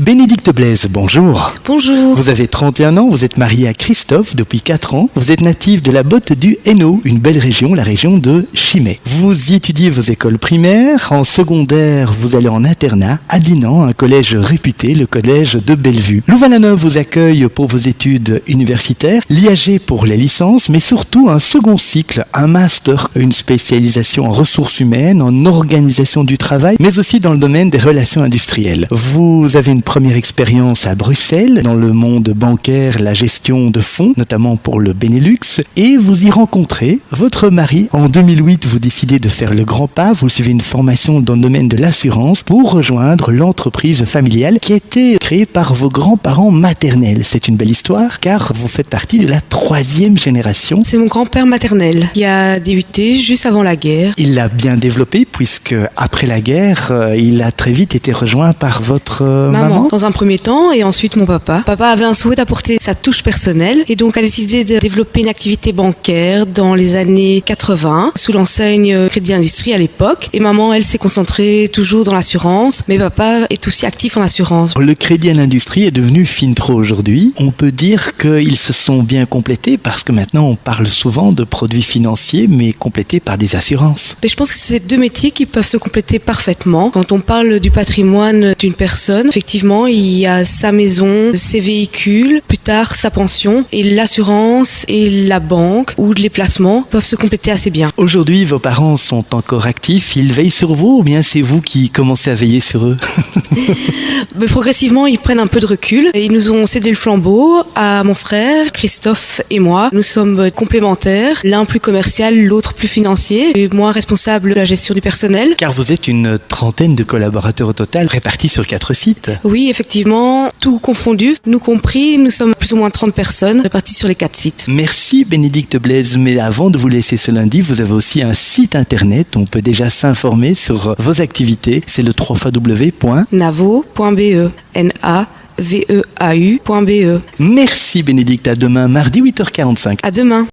Bénédicte Blaise, bonjour. Bonjour. Vous avez 31 ans, vous êtes mariée à Christophe depuis 4 ans. Vous êtes native de la Botte du Hainaut, une belle région, la région de Chimay. Vous y étudiez vos écoles primaires. En secondaire, vous allez en internat à Dinan, un collège réputé, le collège de Bellevue. Louvain-la-Neuve vous accueille pour vos études universitaires, l'IAG pour les licences, mais surtout un second cycle, un master, une spécialisation en ressources humaines, en organisation du travail, mais aussi dans le domaine des relations industrielles. Vous avez une première expérience à Bruxelles, dans le monde bancaire, la gestion de fonds, notamment pour le Benelux, et vous y rencontrez votre mari. En 2008, vous décidez de faire le grand pas, vous suivez une formation dans le domaine de l'assurance pour rejoindre l'entreprise familiale qui a été créée par vos grands-parents maternels. C'est une belle histoire, car vous faites partie de la 3e génération. C'est mon grand-père maternel qui a débuté juste avant la guerre. Il l'a bien développé, puisque après la guerre, il a très vite été rejoint par votre maman. Dans un premier temps, et ensuite mon papa. Papa avait un souhait d'apporter sa touche personnelle et donc a décidé de développer une activité bancaire dans les années 80 sous l'enseigne Crédit Industrie à l'époque. Et maman, elle s'est concentrée toujours dans l'assurance, mais papa est aussi actif en assurance. Le Crédit à l'Industrie est devenu Fintro aujourd'hui. On peut dire qu'ils se sont bien complétés parce que maintenant on parle souvent de produits financiers mais complétés par des assurances. Mais je pense que c'est deux métiers qui peuvent se compléter parfaitement. Quand on parle du patrimoine d'une personne, effectivement, il y a sa maison, ses véhicules, plus tard sa pension, et l'assurance et la banque ou les placements peuvent se compléter assez bien. Aujourd'hui, vos parents sont encore actifs, ils veillent sur vous ou bien c'est vous qui commencez à veiller sur eux? Mais progressivement, ils prennent un peu de recul. Ils nous ont cédé le flambeau à mon frère, Christophe et moi. Nous sommes complémentaires, l'un plus commercial, l'autre plus financier, et moi responsable de la gestion du personnel. Car vous êtes une trentaine de collaborateurs au total répartis sur 4 sites. Oui, effectivement, tout confondu, nous compris, nous sommes plus ou moins 30 personnes réparties sur les 4 sites. Merci Bénédicte Blaise, mais avant de vous laisser ce lundi, vous avez aussi un site internet, on peut déjà s'informer sur vos activités, c'est le www.naveu.be, NAVEAU.be. Merci Bénédicte, à demain mardi 8h45. À demain.